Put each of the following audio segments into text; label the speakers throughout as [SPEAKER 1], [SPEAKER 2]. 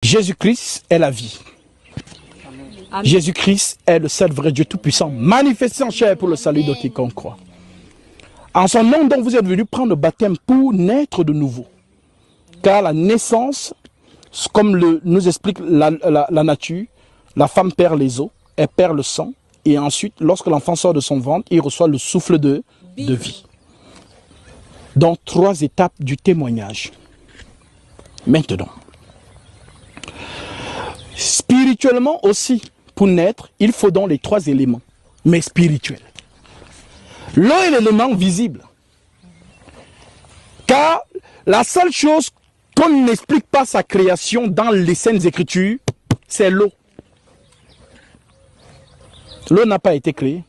[SPEAKER 1] Jésus-Christ est la vie. Jésus-Christ est le seul vrai Dieu Tout-Puissant, manifesté en chair pour le salut de quiconque croit. En son nom, donc, vous êtes venus prendre le baptême pour naître de nouveau. Car la naissance, comme nous explique la nature, la femme perd les os, elle perd le sang, et ensuite, lorsque l'enfant sort de son ventre, il reçoit le souffle de vie. Donc, 3 étapes du témoignage. Maintenant, spirituellement aussi, pour naître, il faut donc les 3 éléments, mais spirituels. L'eau est l'élément visible. Car la seule chose qu'on n'explique pas sa création dans les Saintes Écritures, c'est l'eau. L'eau n'a pas été créée.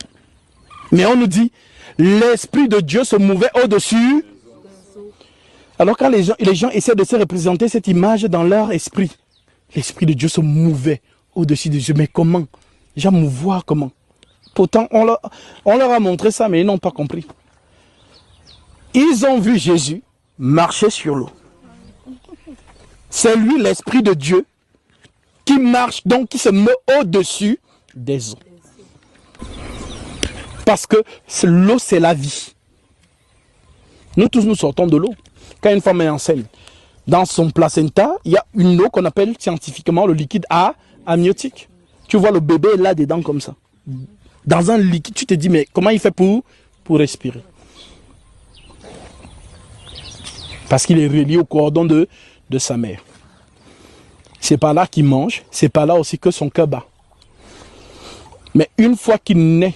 [SPEAKER 1] Mais on nous dit, l'Esprit de Dieu se mouvait au-dessus. Alors quand les gens essaient de se représenter cette image dans leur esprit, l'Esprit de Dieu se mouvait au-dessus des yeux. Mais comment? Déjà mouvoir comment? Pourtant, on leur a montré ça, mais ils n'ont pas compris. Ils ont vu Jésus marcher sur l'eau. C'est lui, l'Esprit de Dieu, qui marche, donc qui se met au-dessus des eaux. Parce que l'eau, c'est la vie. Nous tous, nous sortons de l'eau. Quand une femme est enceinte, dans son placenta, il y a une eau qu'on appelle scientifiquement le liquide amniotique. Tu vois le bébé là-dedans comme ça. Dans un liquide, tu te dis, mais comment il fait pour respirer? Parce qu'il est relié au cordon de sa mère. C'est par là qu'il mange, c'est par là aussi que son cœur bat. Mais une fois qu'il naît,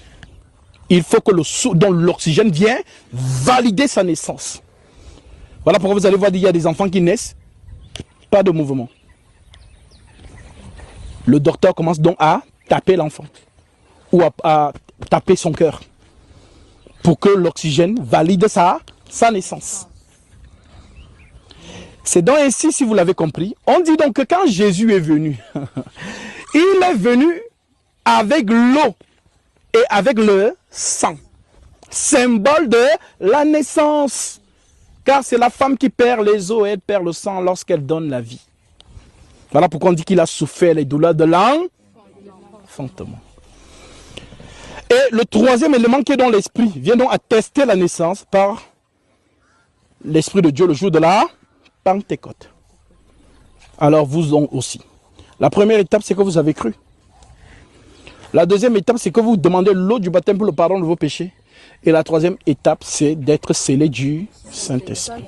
[SPEAKER 1] il faut que l'oxygène vienne valider sa naissance. Voilà pourquoi vous allez voir, il y a des enfants qui naissent, pas de mouvement. Le docteur commence donc à taper l'enfant ou à taper son cœur pour que l'oxygène valide sa naissance. C'est donc ainsi, si vous l'avez compris, on dit donc que quand Jésus est venu, il est venu avec l'eau et avec le sang, symbole de la naissance. Car c'est la femme qui perd les os et elle perd le sang lorsqu'elle donne la vie. Voilà pourquoi on dit qu'il a souffert les douleurs de l'enfantement. Et le 3e élément qui est dans l'esprit vient donc attester la naissance par l'Esprit de Dieu le jour de la Pentecôte. Alors vous aussi. La première étape, c'est que vous avez cru. La deuxième étape, c'est que vous demandez l'eau du baptême pour le pardon de vos péchés. Et la 3e étape, c'est d'être scellé du Saint-Esprit.